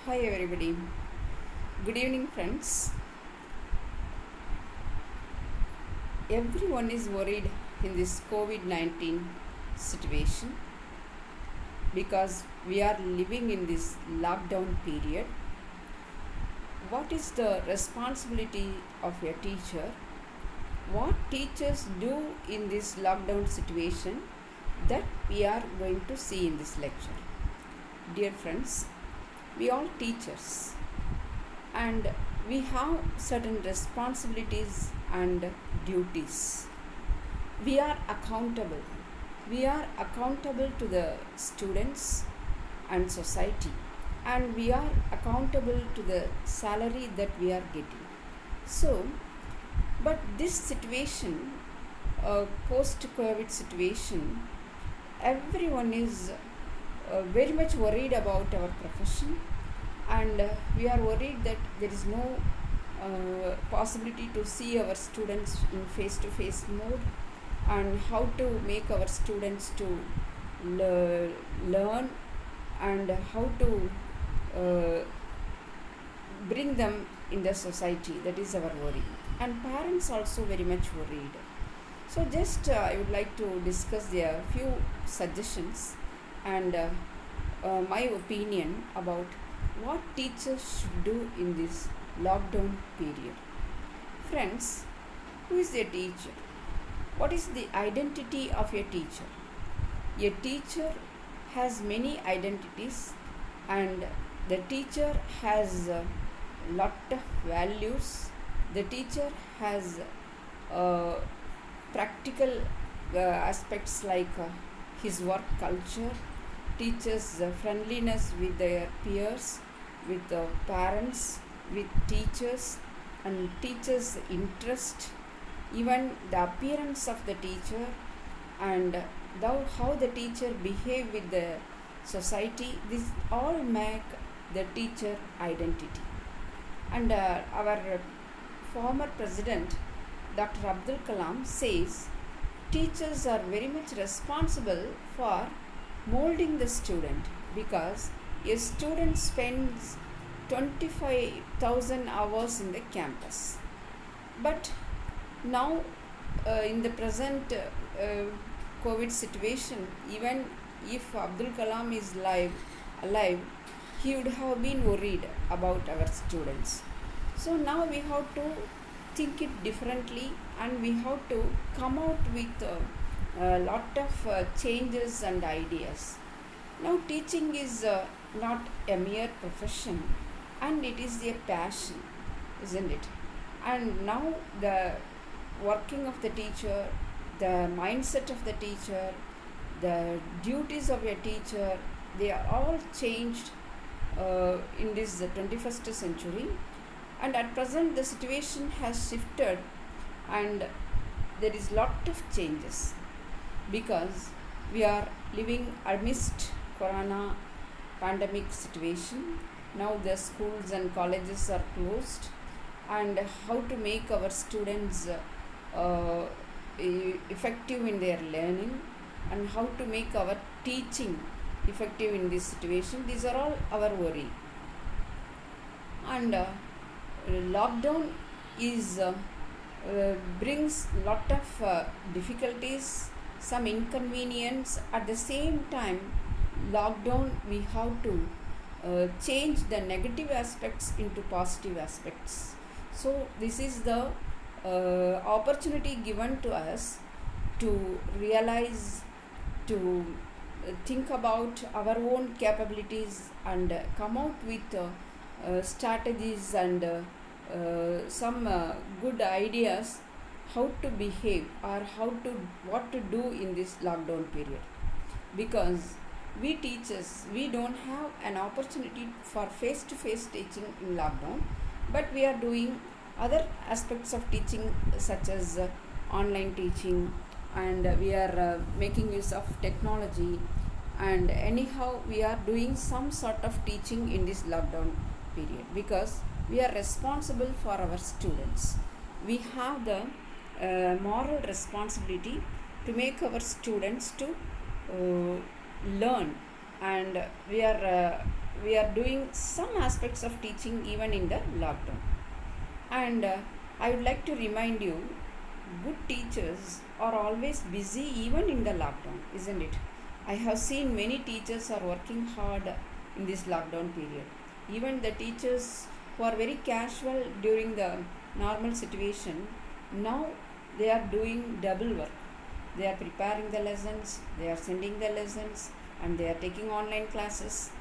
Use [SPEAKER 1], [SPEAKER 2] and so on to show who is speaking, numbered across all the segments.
[SPEAKER 1] Hi everybody. Good evening friends. Everyone is worried in this COVID-19 situation because we are living in this lockdown period. What is the responsibility of a teacher? What teachers do in this lockdown situation that we are going to see in this lecture. Dear friends, we all teachers and we have certain responsibilities and duties. We are accountable. We are accountable to the students and society, and we are accountable to the salary that we are getting. So, but this situation, post COVID situation, everyone is very much worried about our profession, and we are worried that there is no possibility to see our students in face to face mode, and how to make our students to learn, and how to uh, bring them in the society. That is our worry, and parents also very much worried. So just I would like to discuss a few suggestions and my opinion about what teachers should do in this lockdown period. Friends, who is a teacher? What is the identity of a teacher? A teacher has many identities, and the teacher has a lot of values. The teacher has uh, practical aspects like his work culture, teaches friendliness with their peers, with the parents, with teachers, and teachers' interest, even the appearance of the teacher, and how the teacher behave with the society. This all make the teacher identity. And our former president, Dr. Abdul Kalam, says teachers are very much responsible for molding the student, because a student spends 25,000 hours in the campus. But now, in the present COVID situation, even if Abdul Kalam is alive, he would have been worried about our students. So now we have to think it differently, and we have to come out with a lot of changes and ideas. Now teaching is not a mere profession, and it is a passion, isn't it? And now the working of the teacher, the mindset of the teacher, the duties of a teacher, they are all changed in this 21st century. And at present the situation has shifted, and there is lot of changes, because we are living amidst corona pandemic situation. Now the schools and colleges are closed, and how to make our students effective in their learning, and how to make our teaching effective in this situation, these are all our worry. And lockdown is brings lot of difficulties, some inconvenience. At the same time, lockdown we have to change the negative aspects into positive aspects. So this is the opportunity given to us to realize, to think about our own capabilities, and come out with strategies and some good ideas how to behave, or what to do in this lockdown period. Because we teachers, we don't have an opportunity for face to face teaching in lockdown, but we are doing other aspects of teaching, such as online teaching, and we are making use of technology, and anyhow we are doing some sort of teaching in this lockdown period, because we are responsible for our students. We have the moral responsibility to make our students to learn, and we are we are doing some aspects of teaching even in the lockdown. And I would like to remind you, good teachers are always busy even in the lockdown, isn't it? I have seen many teachers are working hard in this lockdown period. Even the teachers who are very casual during the normal situation, now they are doing double work. They are preparing the lessons, they are sending the lessons, and they are taking online classes.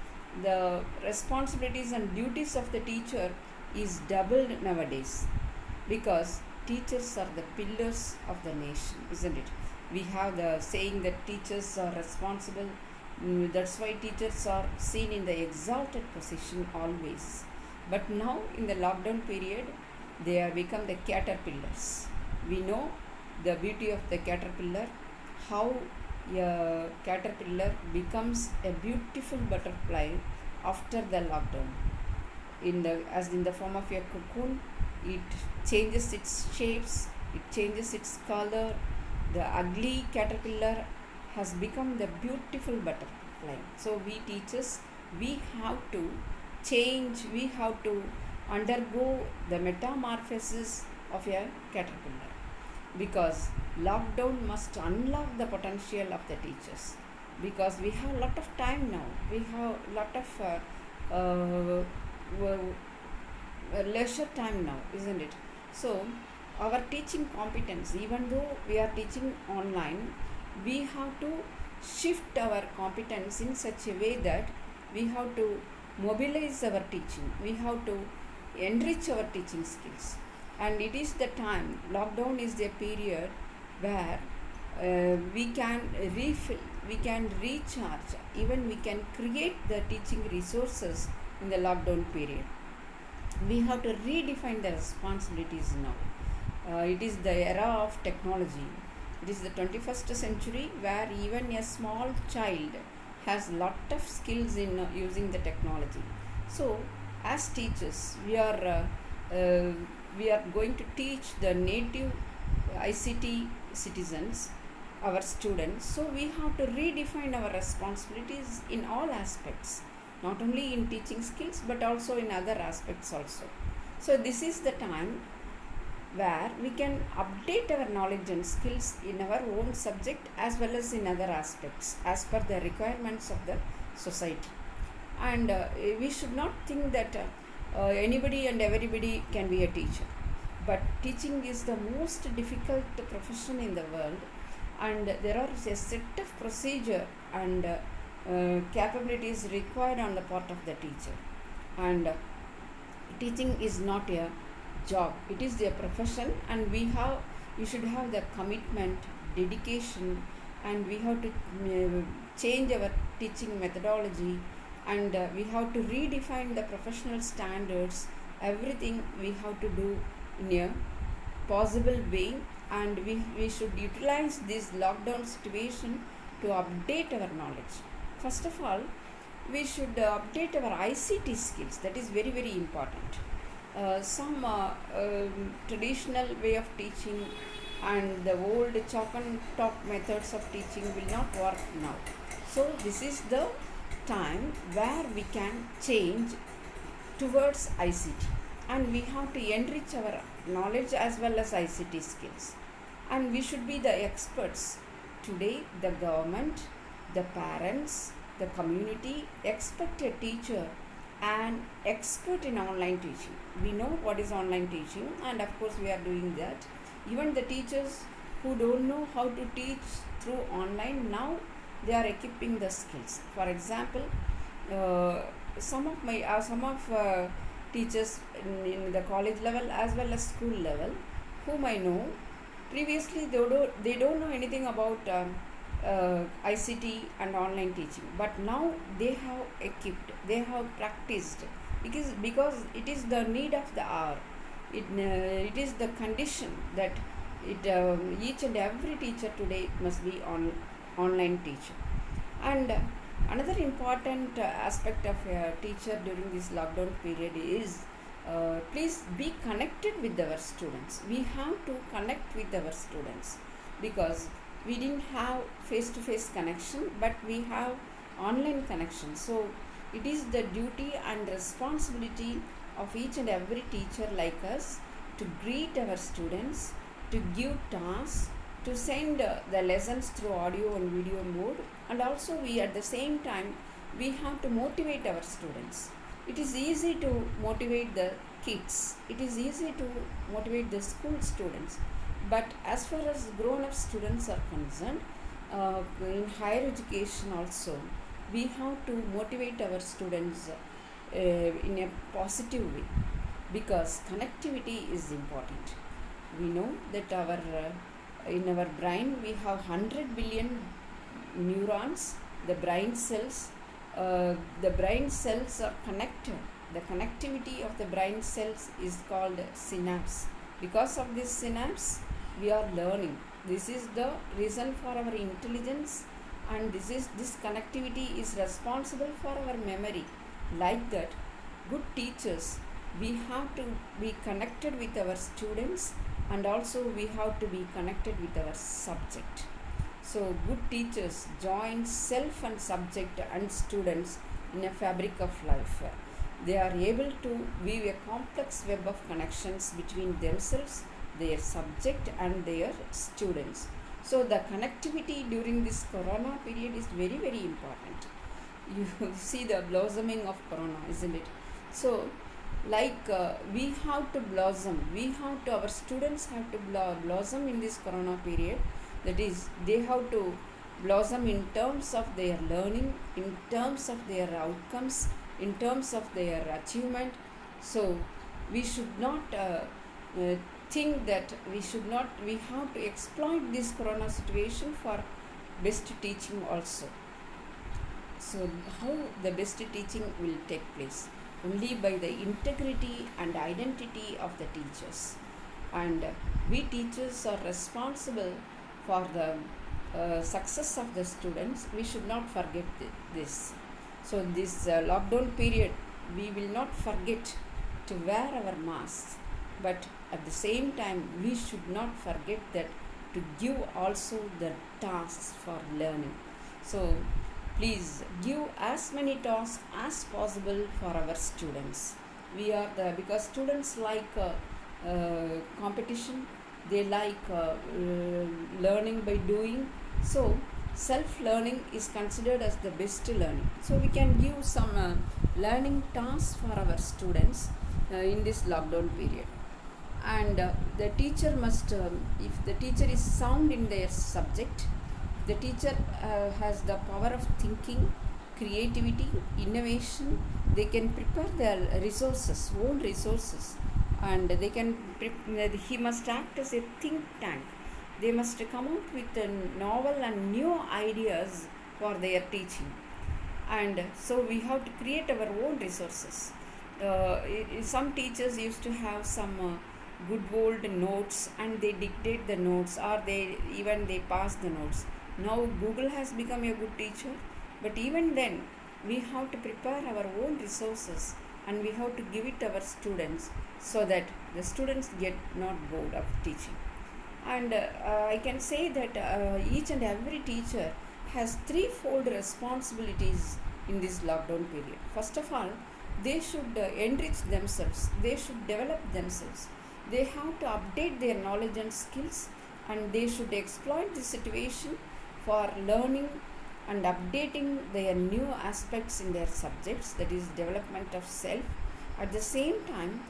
[SPEAKER 1] The responsibilities and duties of the teacher is doubled nowadays, because teachers are the pillars of the nation, isn't it? We have the saying that teachers are responsible. That's why teachers are seen in the exalted position always. But now in the lockdown period, they have become the caterpillars. We know the beauty of the caterpillar, how a caterpillar becomes a beautiful butterfly after the lockdown. In the form of a cocoon, it changes its shapes, it changes its color. The ugly caterpillar has become the beautiful butterfly. So we teachers, we have to change, we have to undergo the metamorphosis of a caterpillar, because lockdown must unlock the potential of the teachers, because we have a lot of time now, we have a lot of leisure time now, isn't it? So our teaching competence, even though we are teaching online, we have to shift our competence in such a way that we have to mobilize our teaching, we have to enrich our teaching skills. And it is the time, lockdown is the period where we can refill, we can recharge, even we can create the teaching resources in the lockdown period. We have to redefine the responsibilities now. It is the era of technology. It is the 21st century where even a small child has lot of skills in using the technology. So as teachers, we are going to teach the native ICT citizens, our students. So we have to redefine our responsibilities in all aspects, not only in teaching skills but also in other aspects also. So this is the time where we can update our knowledge and skills in our own subject as well as in other aspects as per the requirements of the society. And we should not think that anybody and everybody can be a teacher, but teaching is the most difficult profession in the world, and there are a set of procedure and capabilities required on the part of the teacher. And teaching is not a job, it is a profession, and we should have the commitment, dedication, and we have to change our teaching methodology, and we have to redefine the professional standards. Everything we have to do in a possible way, and we should utilize this lockdown situation to update our knowledge. First of all, we should update our ICT skills. That is very, very important. Some traditional way of teaching and the old chalk and talk methods of teaching will not work now. So this is the time where we can change towards ICT, and we have to enrich our knowledge as well as ICT skills, and we should be the experts. Today the government, the parents, the community expect a teacher an expert in online teaching. We know what is online teaching, and of course we are doing that. Even the teachers who don't know how to teach through online, now they are equipping the skills. For example, some of teachers in the college level as well as school level, whom I know, previously they don't know anything about ICT and online teaching, but now they have equipped, they have practiced, because it is the need of the hour. It is the condition that each and every teacher today must be online teacher. And another important aspect of a teacher during this lockdown period is, please be connected with our students. We have to connect with our students, because we didn't have face to face connection, but we have online connection. So It is the duty and responsibility of each and every teacher like us to greet our students, to give tasks, to send the lessons through audio and video mode, and also we at the same time we have to motivate our students. It is easy to motivate the kids, it is easy to motivate the school students, but as far as grown up students are concerned, in higher education also we have to motivate our students in a positive way, because connectivity is important. We know that our in our brain we have 100 billion neurons, the brain cells. The brain cells are connected. The connectivity of the brain cells is called synapse. Because of this synapse, we are learning. This is the reason for our intelligence, and this connectivity is responsible for our memory. Like that, good teachers, we have to be connected with our students, and also we have to be connected with our subject. So good teachers join self and subject and students in a fabric of life. They are able to weave a complex web of connections between themselves, their subject and their students. So the connectivity during this corona period is very, very important. You see the blossoming of corona, isn't it? So we have to blossom, our students have to blossom in this corona period. That is, they have to blossom in terms of their learning, in terms of their outcomes, in terms of their achievement. So we should not think that we have to exploit this corona situation for best teaching also. So how the best teaching will take place? Only by the integrity and identity of the teachers. And we teachers are responsible for the success of the students. We should not forget this. So this lockdown period, we will not forget to wear our masks, but at the same time we should not forget that to give also the tasks for learning. So please give as many tasks as possible for our students. Because students like competition, they like learning by doing. So self learning is considered as the best learning. So we can give some learning tasks for our students in this lockdown period. And the teacher must, if the teacher is sound in their subject, the teacher has the power of thinking, creativity, innovation. They can prepare their resources, own resources, and they can. He must act as a think tank. They must come out with novel and new ideas for their teaching, and so we have to create our own resources. Some teachers used to have some good old notes, and they dictate the notes, or they pass the notes. Now Google has become a good teacher, but even then we have to prepare our own resources, and we have to give it to our students, so that the students get not bored of teaching. And I can say that each and every teacher has threefold responsibilities in this lockdown period. First of all, they should enrich themselves, they should develop themselves, they have to update their knowledge and skills, and they should exploit the situation for learning and updating their new aspects in their subjects, that is development of self. At the same time,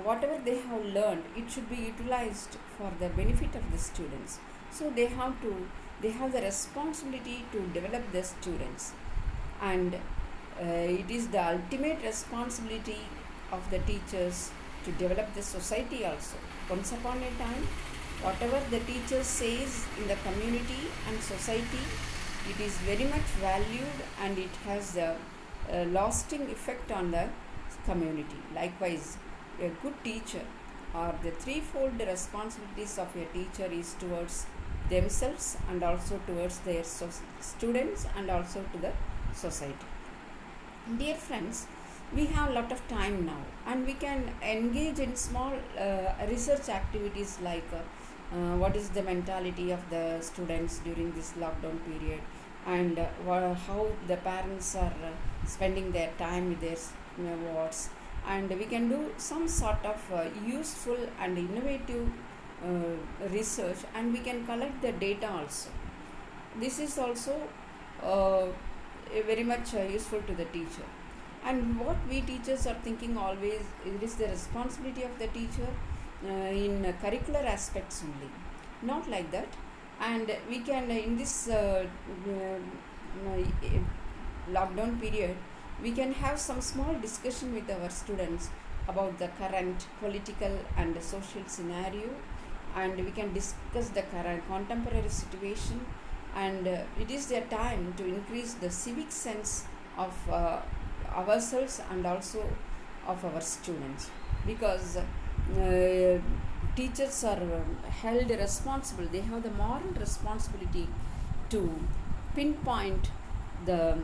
[SPEAKER 1] whatever they have learned, it should be utilized for the benefit of the students. So they have the responsibility to develop the students, and it is the ultimate responsibility of the teachers to develop the society also. Once upon a time, whatever the teacher says in the community and society, it is very much valued, and it has a lasting effect on the community. Likewise, a good teacher, or the threefold responsibilities of a teacher, is towards themselves, and also towards their students, and also to the society. Dear friends, we have a lot of time now, and we can engage in small research activities like what is the mentality of the students during this lockdown period, and how the parents are spending their time with their wards, and we can do some sort of useful and innovative research, and we can collect the data also. This is also uh, very much useful to the teacher. And what we teachers are thinking always, it is the responsibility of the teacher in curricular aspects only, not like that. And we can in this lockdown period, we can have some small discussion with our students about the current political and social scenario, and we can discuss the current contemporary situation. And it is their time to increase the civic sense of ourselves and also of our students, because teachers are held responsible, they have the moral responsibility to pinpoint the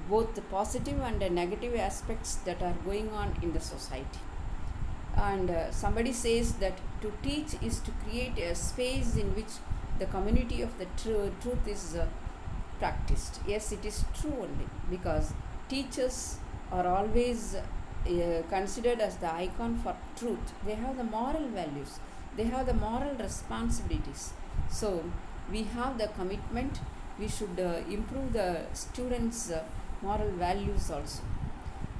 [SPEAKER 1] both the positive and the negative aspects that are going on in the society. And somebody says that to teach is to create a space in which the community of the truth is practiced. Yes, it is true only, because teachers are always considered as the icon for truth. They have the moral values, they have the moral responsibilities. So we have the commitment, we should improve the students' moral values also.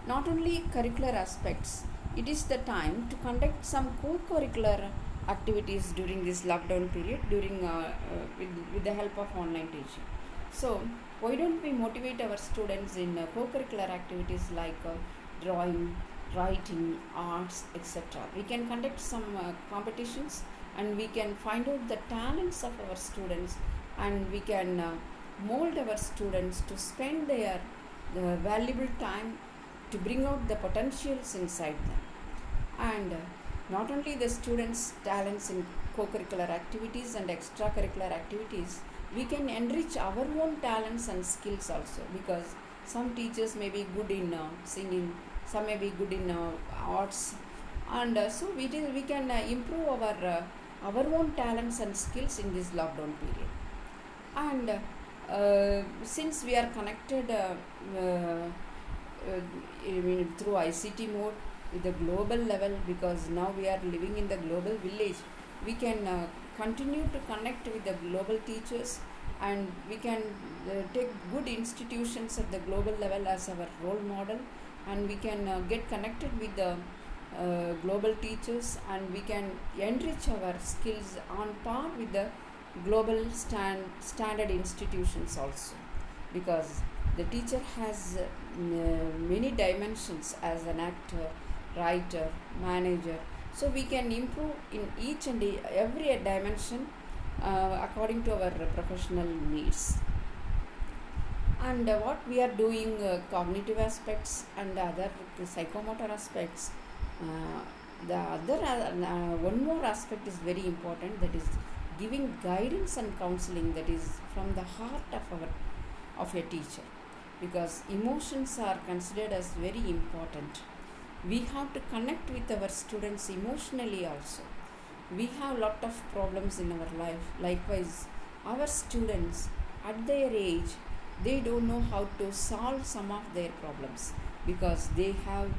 [SPEAKER 1] Not only curricular aspects, it is the time to conduct some co-curricular activities during this lockdown period, during with the help of online teaching. So why don't we motivate our students in co-curricular activities like drawing, writing, arts, etc. We can conduct some competitions, and we can find out the talents of our students, and we can mold our students to spend their valuable time to bring out the potentials inside them. And not only the students' talents in co-curricular activities and extracurricular activities, we can enrich our own talents and skills also, because some teachers may be good in singing, some may be good in arts, and so we can improve our own talents and skills in this lockdown period. And since we are connected through ICT mode with the global level, because now we are living in the global village, we can continue to connect with the global teachers, and we can take good institutions at the global level as our role model, and we can get connected with the global teachers, and we can enrich our skills on par with the global standard institutions also, because the teacher has many dimensions as an actor, writer, manager. So we can improve in each and every dimension according to our professional needs. And what we are doing, cognitive aspects and other psychomotor aspects. The other one more aspect is very important, that is giving guidance and counseling, that is from the heart of a teacher, because emotions are considered as very important. We have to connect with our students emotionally also. We have lot of problems in our life. Likewise, our students at their age, they don't know how to solve some of their problems, because they have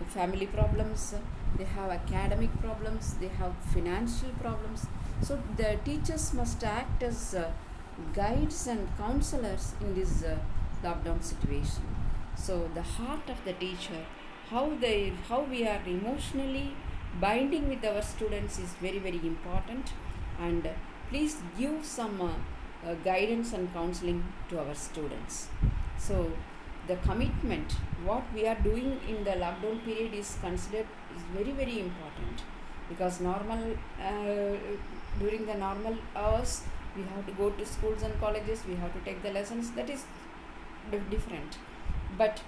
[SPEAKER 1] family problems, they have academic problems, they have financial problems. So the teachers must act as guides and counselors in this lockdown situation. So the heart of the teacher, how we are emotionally binding with our students is very very important. And please give some guidance and counseling to our students. So the commitment, what we are doing in the lockdown period is considered is very very important, because during the normal hours we have to go to schools and colleges, we have to take the lessons, that is different. But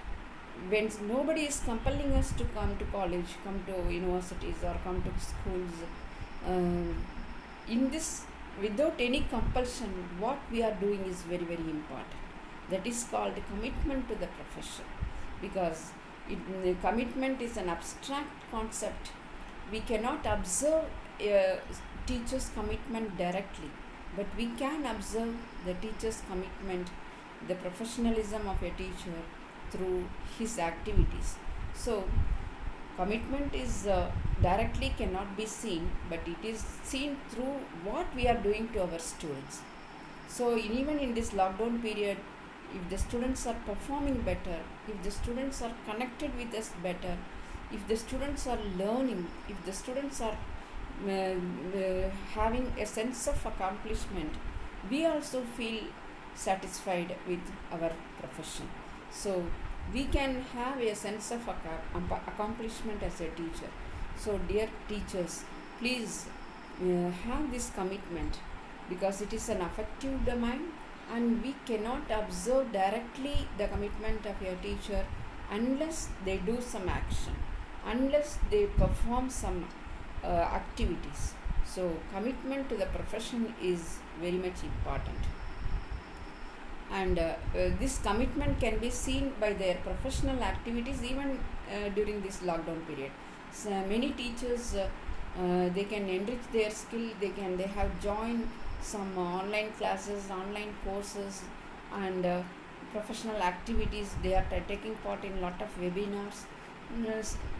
[SPEAKER 1] when nobody is compelling us to come to college, come to universities, or come to schools, in this, without any compulsion, what we are doing is very very important. That is called commitment to the profession, because commitment is an abstract concept. We cannot observe a teacher's commitment directly, but we can observe the teacher's commitment, the professionalism of a teacher, through his activities. So commitment is directly cannot be seen, but it is seen through what we are doing to our students. So even in this lockdown period, if the students are performing better, if the students are connected with us better, if the students are learning, if the students are having a sense of accomplishment, we also feel satisfied with our profession. So we can have a sense of accomplishment as a teacher. So dear teachers, please have this commitment, because it is an affective domain and we cannot observe directly the commitment of your teacher unless they do some action, unless they perform some activities. So commitment to the profession is very much important, and this commitment can be seen by their professional activities even during this lockdown period. So many teachers they can enrich their skill, they have joined some online classes, online courses, and professional activities. They are taking part in lot of webinars,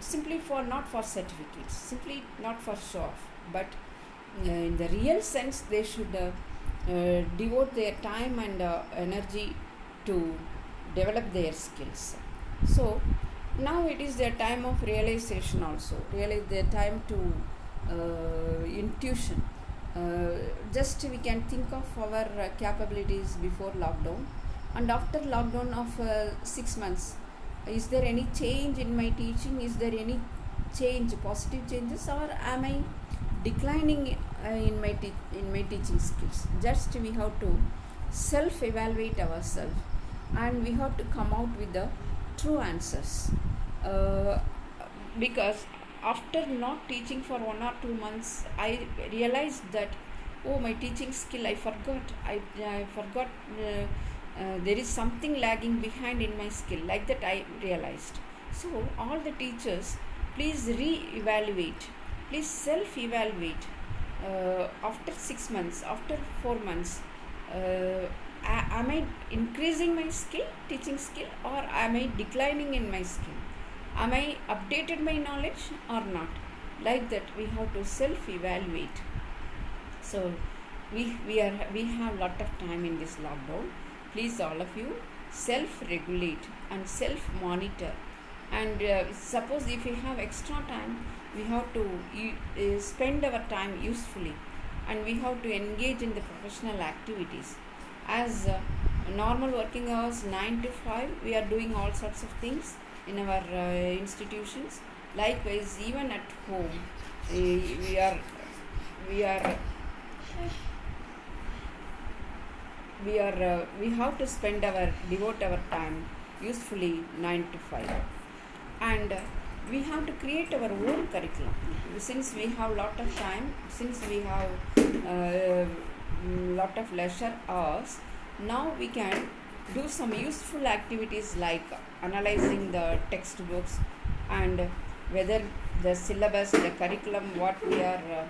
[SPEAKER 1] simply for not for certificates, simply not for show off, but in the real sense they should devote their time and energy to develop their skills. So now it is their time of realization also, realize their time to intuition. Just we can think of our capabilities before lockdown and after lockdown of 6 months. Is there any change in my teaching? Is there any change, positive changes, or am I declining in my teaching skills? Just we have to self evaluate ourselves, and we have to come out with the true answers. Because after not teaching for 1 or 2 months, I realized that, oh, my teaching skill I forgot. I forgot. There is something lagging behind in my skill, like that I realized. So all the teachers, please re-evaluate, please self-evaluate. After 6 months, after 4 months, am I increasing my skill, teaching skill, or am I declining in my skill? Am I updated my knowledge or not? Like that we have to self-evaluate. So we have lot of time in this lockdown. Please, all of you, self-regulate and self-monitor. And suppose if we have extra time, we have to spend our time usefully, and we have to engage in the professional activities. As normal working hours 9 to 5, we are doing all sorts of things in our institutions. Likewise, even at home, we are we have to devote our time usefully 9 to 5, and we have to create our own curriculum. Since we have lot of time, since we have lot of leisure hours, now we can do some useful activities like analyzing the textbooks, and whether the syllabus, the curriculum what we are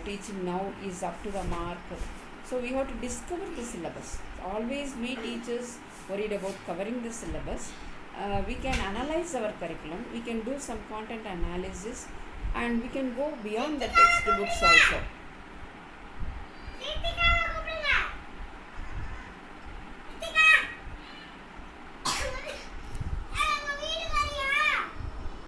[SPEAKER 1] teaching now is up to the mark. So we have to discover the syllabus. Always we teachers worried about covering the syllabus. We can analyze our curriculum, we can do some content analysis, and we can go beyond the textbooks also.